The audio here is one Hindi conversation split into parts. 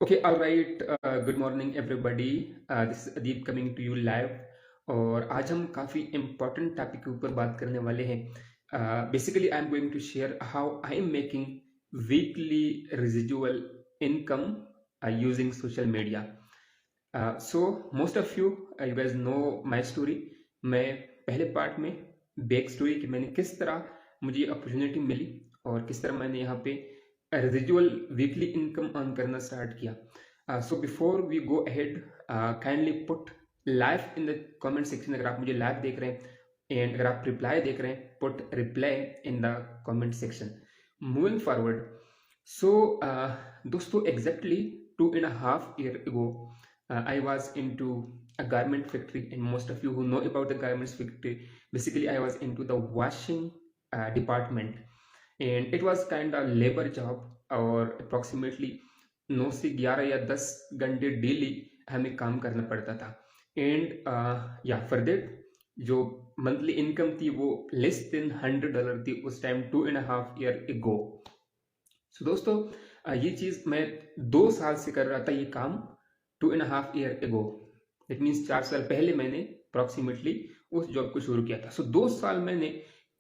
Okay all right. Good morning everybody. This is Adeep coming to you live. और आज हम काफ़ी इम्पोर्टेंट टॉपिक के ऊपर बात करने वाले हैं। Basically I am going to share how I am making weekly residual income using social media. So most of you you guys know my story. मैं पहले पार्ट में बैक स्टोरी कि मैंने किस तरह मुझे अपॉर्चुनिटी मिली और किस तरह मैंने यहाँ पे रेजिडुअल वीकली इनकम अर्न करना स्टार्ट किया। So before we go ahead, kindly put live in the comment section. अगर आप मुझे लाइव देख रहे हैं एंड अगर आप रिप्लाई देख रहे हैं, put reply in the comment section. Moving forward, so दोस्तों exactly 2.5 years ago I was into a garment factory, and most of you who know about the garments factory, basically I was into the washing department, and it was kind of labor job, और अप्रोक्सीमेटली 9 से 11 या 10 घंटे डेली हमें काम करना पड़ता था। एंड या फॉर दैट जो मंथली इनकम थी वो लेस देन $100 थी उस टाइम 2.5 years ago। सो दोस्तों ये चीज़ मैं 2 साल से कर रहा था ये काम 2.5 years ago। इट मीन्स 4 साल पहले मैंने अप्रॉक्सीमेटली उस जॉब को शुरू किया था। सो 2 साल मैंने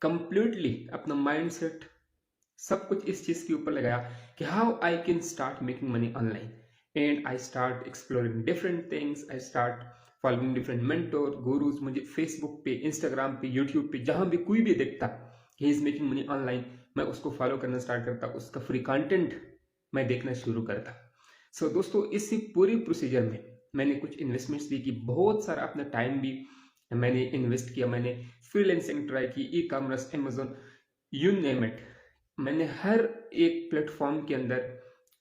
कंप्लीटली अपना माइंड सेट सब कुछ इस चीज़ के ऊपर लगाया कि how I can start making money online. And I start exploring different things, I start following different mentor gurus. मुझे फेसबुक पे, इंस्टाग्राम पे, यूट्यूब पे जहाँ भी कोई भी देखता कि he is making money online, मैं उसको फॉलो करना स्टार्ट करता, उसका फ्री कंटेंट मैं देखना शुरू करता। सो दोस्तों इसी पूरी प्रोसीजर में मैंने कुछ इन्वेस्टमेंट्स भी की, बहुत सारा अपना टाइम भी मैंने इन्वेस्ट किया। मैंने फ्रीलांसिंग ट्राई की, e commerce, Amazon, you name it. मैंने हर एक प्लेटफॉर्म के अंदर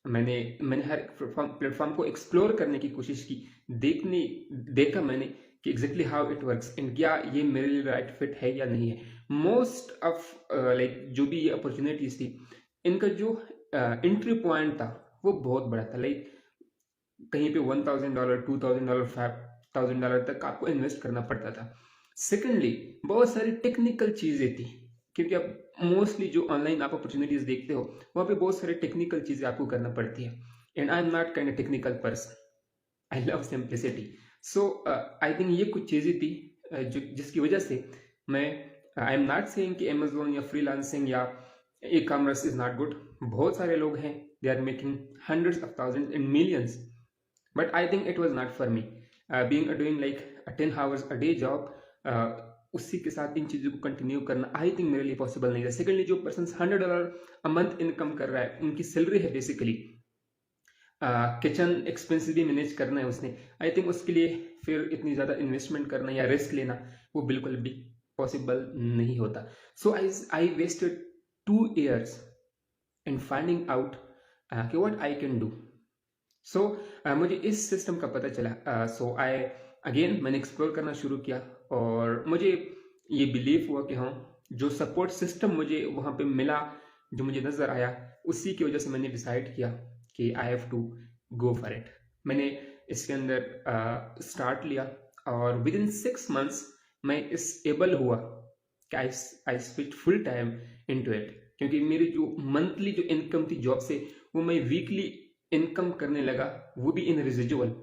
मैंने हर प्लेटफॉर्म को एक्सप्लोर करने की कोशिश की, देखा मैंने कि exactly how it works and क्या ये मेरे लिए राइट फिट है या नहीं है। मोस्ट ऑफ लाइक जो भी ये अपॉर्चुनिटीज थी, इनका जो एंट्री पॉइंट था वो बहुत बड़ा था। लाइक कहीं पे $1,000, $2,000, $5,000 तक आपको इन्वेस्ट करना पड़ता था। सेकेंडली बहुत सारी टेक्निकल चीज़ें थी, क्योंकि आप मोस्टली जो ऑनलाइन आप अपॉर्चुनिटीज देखते हो वहाँ पे बहुत सारी टेक्निकल चीज़ें आपको करना पड़ती है। And I am not kind of technical person, I love simplicity. So I think ये कुछ चीज़ें थी जो जिसकी वजह से मैं, आई एम नॉट सेइंग कि अमेजोन या फ्रीलांसिंग या e commerce is not good. बहुत सारे लोग हैं, they are making hundreds of thousands and millions, but I think it was not for me. Being doing like 10 hours a day job, उसी के साथ इन चीज़ों को कंटिन्यू करना आई थिंक मेरे लिए पॉसिबल नहीं था। सेकेंडली जो पर्सन $100 अ मंथ इनकम कर रहा है, उनकी सैलरी है बेसिकली, किचन एक्सपेंसिव भी मैनेज करना है उसने, आई थिंक उसके लिए फिर इतनी ज़्यादा इन्वेस्टमेंट करना या रिस्क लेना वो बिल्कुल भी पॉसिबल नहीं होता। So I wasted 2 years in finding out कि what I can do. So मुझे इस सिस्टम का पता चला। सो आई अगेन मैंने एक्सप्लोर करना शुरू किया और मुझे ये बिलीव हुआ कि हाँ, जो सपोर्ट सिस्टम मुझे वहाँ पे मिला, जो मुझे नज़र आया, उसी की वजह से मैंने डिसाइड किया कि I have to go for it. मैंने इसके अंदर स्टार्ट लिया और विद इन 6 months मैं इस एबल हुआ कि I switch full time into it, क्योंकि मेरी जो मंथली जो इनकम थी जॉब से, वो मैं वीकली इनकम करने लगा, वो भी इन रेजिडुअल,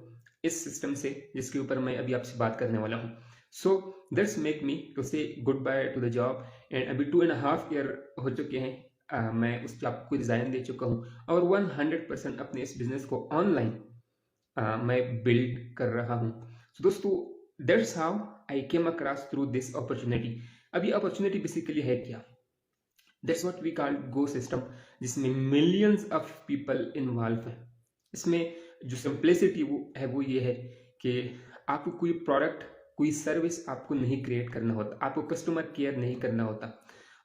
इस सिस्टम से जिसके ऊपर मैं अभी आपसे बात करने वाला हूँ। So that's make me to say good bye to the job. And अभी 2.5 year हो चुके हैं, मैं उस जॉब को रिजाइन दे चुका हूँ और 100% अपने इस बिजनेस को ऑनलाइन मैं बिल्ड कर रहा हूँ। So, दोस्तों that's how I came across through this opportunity. अभी अपॉर्चुनिटी बेसिकली है क्या? That's what we call go system, जिसमें मिलियंस ऑफ पीपल इन्वॉल्व हैं। इसमें जो सिंप्लिसिटी वो है वो ये है कि आपको कोई प्रोडक्ट, कोई सर्विस आपको नहीं क्रिएट करना होता, आपको कस्टमर केयर नहीं करना होता,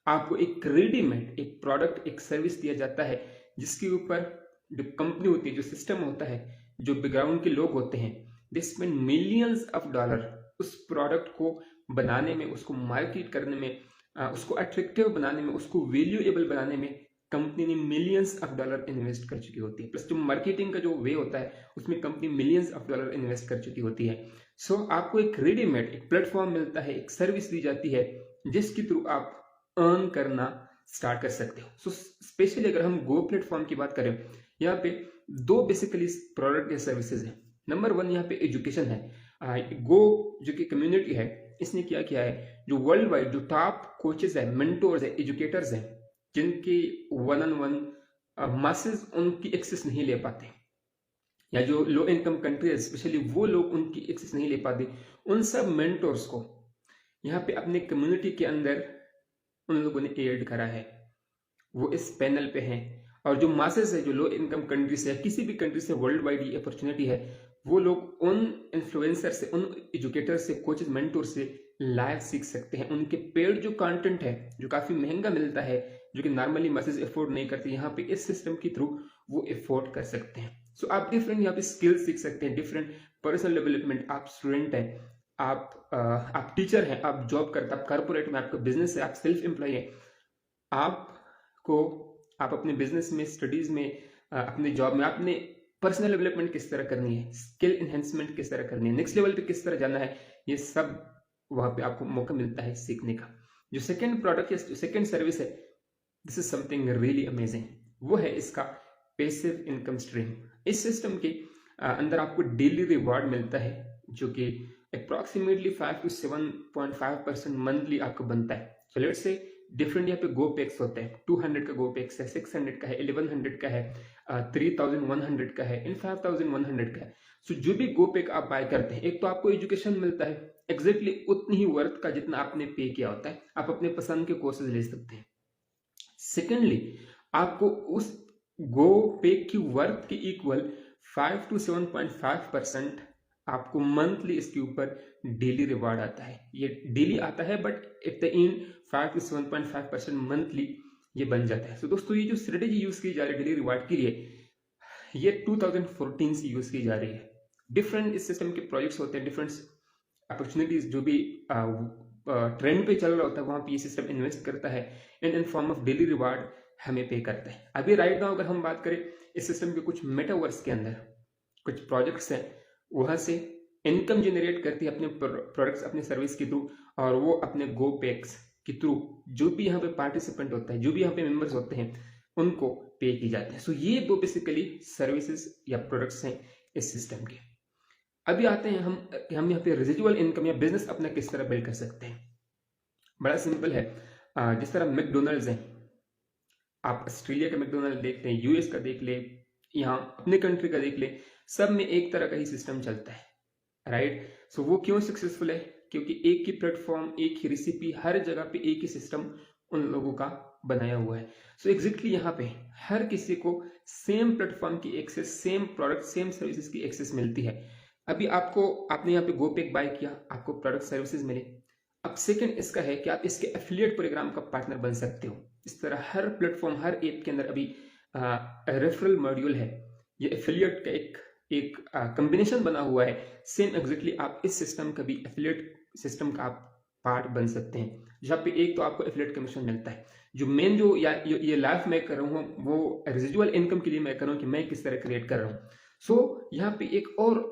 आपको एक रेडीमेड एक प्रोडक्ट, एक सर्विस दिया जाता है जिसके ऊपर जो कंपनी होती है, जो सिस्टम होता है, जो बैकग्राउंड के लोग होते हैं, they spend millions of dollar उस प्रोडक्ट को बनाने में, उसको मार्केट करने में, उसको अट्रैक्टिव बनाने में, उसको वैल्यूएबल बनाने में कंपनी ने मिलियंस ऑफ डॉलर इन्वेस्ट कर चुकी होती है। प्लस जो मार्केटिंग का जो वे होता है उसमें company millions of dollar invest कर चुकी होती है। सो आपको एक रेडीमेड एक प्लेटफॉर्म मिलता है, एक सर्विस दी जाती है जिसके थ्रू आप अर्न करना स्टार्ट कर सकते हो। सो स्पेशली अगर हम गो प्लेटफॉर्म की बात करें, यहाँ पे दो बेसिकली प्रोडक्ट या सर्विसेज है। नंबर वन यहाँ पे एजुकेशन है। गो जो कि कम्युनिटी है, इसने क्या किया है, जो वर्ल्ड वाइड जो टॉप कोचेज है, मेंटोर्स है, एजुकेटर्स हैं, जिनकी वन ऑन वन मासेस उनकी एक्सेस नहीं ले पाते, या जो लो इनकम कंट्री है स्पेशली वो लोग उनकी एक्सेस नहीं ले पाते, उन सब मेंटोर्स को यहाँ पे अपने कम्युनिटी के अंदर उन लोगों ने एड करा है। वो इस पैनल पे हैं, और जो मासेस है, जो लो इनकम कंट्री से, किसी भी कंट्री से वर्ल्ड वाइड ये अपॉर्चुनिटी है, वो लोग उन इन्फ्लुएंसर से, उन एजुकेटर से, कोचेस, मेंटोर से लाइव सीख सकते हैं। उनके पेड जो कंटेंट है, जो काफी महंगा मिलता है, जो कि नॉर्मली मैसेज अफोर्ड नहीं करते, यहाँ पे इस सिस्टम के थ्रू वो अफोर्ड कर सकते हैं। सो आप डिफरेंट यहाँ पे स्किल्स सीख सकते हैं, डिफरेंट पर्सनल डेवलपमेंट। आप स्टूडेंट हैं, आप टीचर हैं, आप जॉब करते हैं, आप कॉर्पोरेट में, आपका बिजनेस है, आप सेल्फ एम्प्लॉय है, आप अपने बिजनेस में, स्टडीज में, अपने जॉब में, आपने पर्सनल डेवलपमेंट किस तरह करनी है, स्किल एनहेंसमेंट किस तरह करनी है, नेक्स्ट लेवल पे किस तरह जाना है, ये सब वहां पे आपको मौका मिलता है सीखने का। जो सेकंड प्रोडक्ट या जो सेकंड सर्विस है, this is something really amazing, वो है इसका पैसिव इनकम स्ट्रीम। इस सिस्टम के अंदर आपको डेली रिवॉर्ड मिलता है, जो कि अप्रॉक्सीमेटली 5 to 7.5% मंथली आपको बनता है। सो लेट्स से डिफरेंट यहाँ पे गो पैक्स होते हैं, 200 का गो पैक्स है, 600 का है, 1100 का है, 3100 का है, इन 5100 का है। सो जो भी गो पैक आप बाय करते हैं, एक तो आपको एजुकेशन मिलता है एग्जैक्टली उतनी ही वर्थ का जितना आपने पे किया होता है, आप अपने पसंद के कोर्सेज ले सकते हैं। सेकेंडली, आपको उस गो पैक की वर्थ के इक्वल 5 to 7.5% आपको मंथली इसके ऊपर डेली रिवार्ड आता है। ये डेली आता है, but at the end 5 to 7.5% monthly ये बन जाता है। तो दोस्तों, ये जो स्ट्रेटेजी यूज की जा रही है डेली रिवार्ड के लिए, ये 2014 से यूज की जा रही है। डिफरेंट इस सिस्टम के प्रोजेक्ट्स होते हैं, डिफरेंट अपॉर्चुनिटीज जो भी ट्रेंड पे चल रहा होता है, वहां पे ये सिस्टम इन्वेस्ट करता है and in form of daily reward हमें पे करता है। अभी राइट नाउ अगर हम बात करें इस सिस्टम के कुछ मेटावर्स के अंदर कुछ प्रोजेक्ट्स हैं, वहां से इनकम जनरेट करती है अपने प्रोडक्ट्स, अपने सर्विस के थ्रू, और वो अपने गो पैक्स के थ्रू जो भी यहाँ पे पार्टिसिपेंट होता है, जो भी यहाँ पे मेंबर्स होते हैं, उनको पे की जाते हैं। सो ये दो बेसिकली सर्विसेज या प्रोडक्ट्स हैं इस सिस्टम के। अभी आते हैं हम यहाँ पे रेजिडुअल इनकम या बिजनेस अपना किस तरह बिल्ड कर सकते हैं। बड़ा सिंपल है। जिस तरह मैकडोनल्ड्स है, आप ऑस्ट्रेलिया का मैकडोनल्ड देख लें, यूएस का देख ले, यहाँ अपने कंट्री का देख ले, सब में एक तरह का ही सिस्टम चलता है, राइट। सो वो क्यों सक्सेसफुल है? क्योंकि एक ही प्लेटफॉर्म, एक ही रेसिपी, हर जगह पे एक ही सिस्टम उन लोगों का बनाया हुआ है। सो एग्जैक्टली यहाँ पे हर किसी को सेम प्लेटफॉर्म की access, same product, same services की एक्सेस मिलती है। अभी आपने यहाँ पे गोपेक बाय किया, आपको प्रोडक्ट सर्विसेज मिले। अब सेकंड इसका है कि आप इसके एफिलिएट प्रोग्राम का पार्टनर बन सकते हो। इस तरह हर प्लेटफॉर्म, हर ऐप के अंदर अभी रेफरल मॉड्यूल है, ये एफिलिएट का एक कॉम्बिनेशन बना हुआ है। सेम एग्जैक्टली आप इस सिस्टम का भी एफिलिएट सिस्टम का आप पार्ट बन सकते हैं, जहाँ पे एक तो आपको एफिलिएट कमीशन मिलता है। जो मेन जो ये लाइफ मैं कर रहा हूँ वो रेजिडुअल इनकम के लिए मैं कर रहा हूँ कि मैं किस तरह क्रिएट कर रहा हूँ। सो यहाँ पे एक और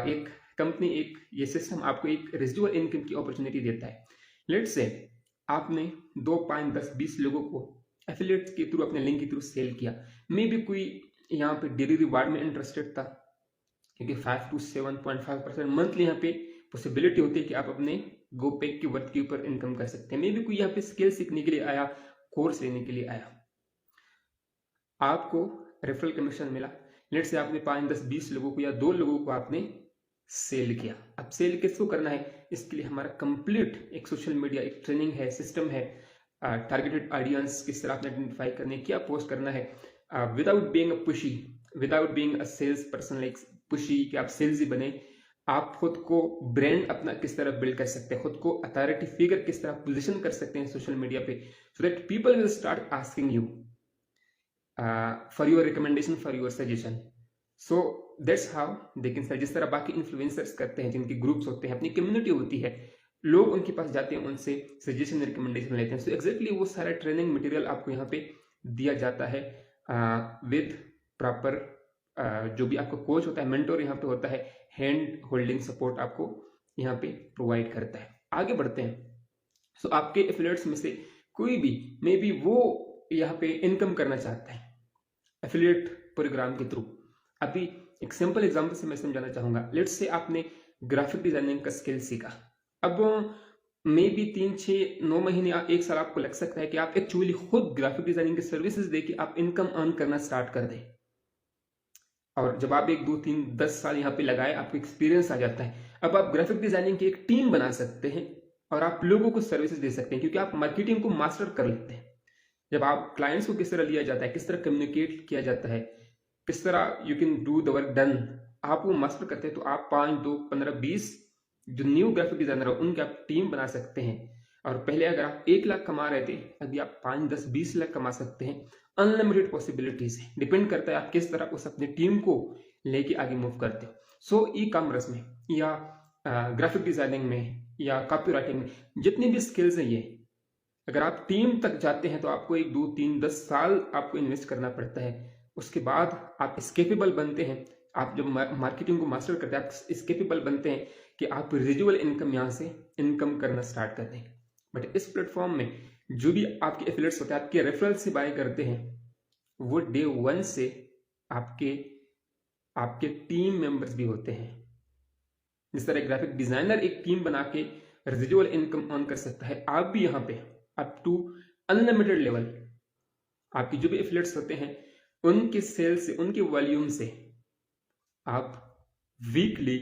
एक कंपनी, एक ये सिस्टम आपको एक रेजिडुअल इनकम की अपॉर्चुनिटी देता है। लेट्स से आपने 2, 5, 10, 20 लोगों को एफिलिएट के थ्रू, अपने लिंक के थ्रू सेल किया। मे भी कोई यहाँ पे डेली रिवार्ड में इंटरेस्टेड था, क्योंकि 5 to 7.5% मंथली यहाँ पे पॉसिबिलिटी होती है कि आप अपने गोपेक की वर्थ के ऊपर इनकम कर सकते हैं। मे भी कोई यहाँ पे स्किल सीखने के लिए आया, कोर्स लेने के लिए आया, आपको रेफरल कमीशन मिला। लेट से आपने 5, 10, 20 लोगों को या 2 लोगों को आपने सेल किया। अब सेल किसको करना है? इसके लिए हमारा कंप्लीट एक सोशल मीडिया, एक ट्रेनिंग है, सिस्टम है, टारगेटेड ऑडियंस किस तरह आपने आइडेंटिफाई करने, क्या पोस्ट करना है, without being a pushy, without being a sales person like pushy कि आप सेल्स ही बने। आप खुद को ब्रांड अपना किस तरह बिल्ड कर सकते हैं, खुद को अथॉरिटी फिगर किस तरह पोजीशन कर सकते हैं सोशल मीडिया पे, so that people will start asking you for your recommendation, for your suggestion. So that's how they can search. जिस तरह बाकी इन्फ्लुएंसर्स करते हैं, जिनके ग्रुप्स होते हैं, अपनी कम्युनिटी होती है, लोग उनके पास जाते हैं, उनसे सजेशन, रिकमेंडेशन लेते हैं। सो एग्जैक्टली वो सारा ट्रेनिंग मटेरियल आपको यहाँ पे दिया जाता है विद प्रॉपर जो भी आपका कोच होता है, मेंटोर यहाँ पे होता है, हैंड होल्डिंग सपोर्ट आपको यहाँ पे प्रोवाइड करता है। आगे बढ़ते हैं। सो आपके एफिलिएट्स में से कोई भी, मे बी वो यहाँ पे इनकम करना चाहता है एफिलिएट प्रोग्राम के थ्रू, अभी एक सिंपल एग्जांपल से मैं समझाना चाहूंगा। लेट्स से आपने ग्राफिक डिजाइनिंग का स्किल सीखा, अब मे बी 3, 6, 9 महीने या 1 साल आपको लग सकता है कि आप एक्चुअली खुद ग्राफिक डिजाइनिंग की सर्विसेज देके आप इनकम अर्न करना स्टार्ट कर दें। और जब आप 1, 2, 3, 10 साल यहाँ पे लगाए, आपको एक्सपीरियंस आ जाता है, अब आप ग्राफिक डिजाइनिंग की एक टीम बना सकते हैं और आप लोगों को सर्विसेज दे सकते हैं, क्योंकि आप मार्केटिंग को मास्टर कर लेते हैं। जब आप क्लाइंट्स को किस तरह लिया जाता है, किस तरह कम्युनिकेट किया जाता है, किस तरह you can do the work done, आप वो मास्टर करते हैं, तो आप 5, 2, 15, 20 जो न्यू ग्राफिक डिजाइनर है उनकी आप टीम बना सकते हैं। और पहले अगर आप 1 लाख कमा रहे थे, अभी आप 5, 10, 20 लाख कमा सकते हैं। अनलिमिटेड पॉसिबिलिटीज है, डिपेंड करता है आप किस तरह उस अपनी टीम को लेके आगे मूव करते हो। सो ई कॉमर्स में या ग्राफिक डिजाइनिंग में या कॉपी राइटिंग में जितनी भी स्किल्स हैं, ये अगर आप टीम तक जाते हैं तो आपको 1, 2, 3, 10 साल आपको इन्वेस्ट करना पड़ता है। उसके बाद आप स्केपेबल बनते हैं। आप जब मार्केटिंग को मास्टर करते हैं, आप स्केपेबल बनते हैं कि आप रेजिडुअल इनकम यहाँ से इनकम करना स्टार्ट कर दें। बट इस प्लेटफॉर्म में जो भी आपके एफिलिएट्स होते हैं, आपके रेफरल से बाय करते हैं, वो डे 1 से आपके आपके टीम मेंबर्स भी होते हैं। जिस तरह ग्राफिक डिजाइनर एक टीम बना के रेजिडुअल इनकम अर्न कर सकता है, आप भी यहाँ पे अप टू अनलिमिटेड लेवल आपकी जो भी एफिलिएट्स होते हैं उनके सेल से, उनके वॉल्यूम से आप वीकली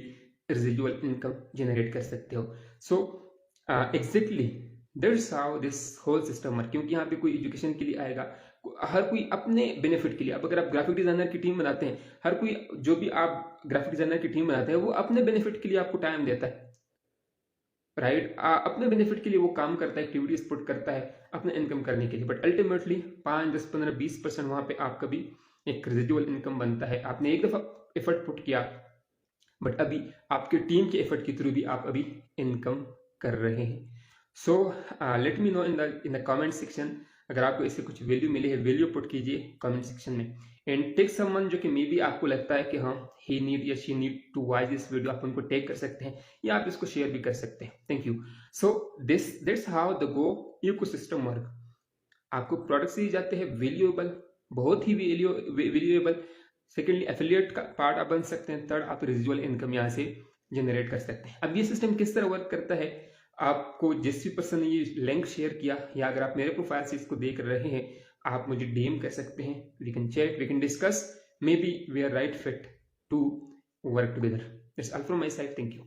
रेजिडुअल इनकम जनरेट कर सकते हो। So exactly that's how this whole system work. क्योंकि यहाँ पे कोई एजुकेशन के लिए आएगा, हर कोई अपने बेनिफिट के लिए। अब अगर आप ग्राफिक डिजाइनर की टीम बनाते हैं, हर कोई जो भी आप ग्राफिक डिजाइनर की टीम बनाते हैं वो अपने बेनिफिट के लिए आपको टाइम देता है, राइट? अपने बेनिफिट के लिए वो काम करता है, एक्टिविटीज पुट करता है अपने इनकम करने के लिए। बट अल्टीमेटली 5, 10, 15, 20% वहां पे आपका भी एक रेजिडुअल इनकम बनता है। आपने एक दफा एफर्ट पुट किया, बट अभी आपके टीम के एफर्ट के थ्रू भी आप अभी इनकम कर रहे हैं। So let me know in the comment section, अगर आपको इससे कुछ वैल्यू मिली है, वैल्यू पुट कीजिए कमेंट सेक्शन में। एंड टेक समवन जो कि मे बी आपको लगता है कि हाँ ही नीड या she need to watch this video, आप उनको टैग कर सकते हैं या आप इसको शेयर भी कर सकते हैं। Thank you. So that's how the go ecosystem work. आपको प्रोडक्ट्स दिए जाते हैं वैल्यूएबल, बहुत ही वैल्यूएबल। सेकेंडली एफिलिएट का पार्ट आप बन सकते हैं। थर्ड, आप रेजिडुअल इनकम यहाँ से जनरेट कर सकते हैं। अब ये सिस्टम किस तरह वर्क करता है, आपको जिस भी पर्सन ने ये लिंक शेयर किया या अगर आप मेरे प्रोफाइल से इसको देख रहे हैं, आप मुझे डीएम कर सकते हैं। We can check, we can discuss, maybe we are right fit to work together. It's all from my side. Thank you.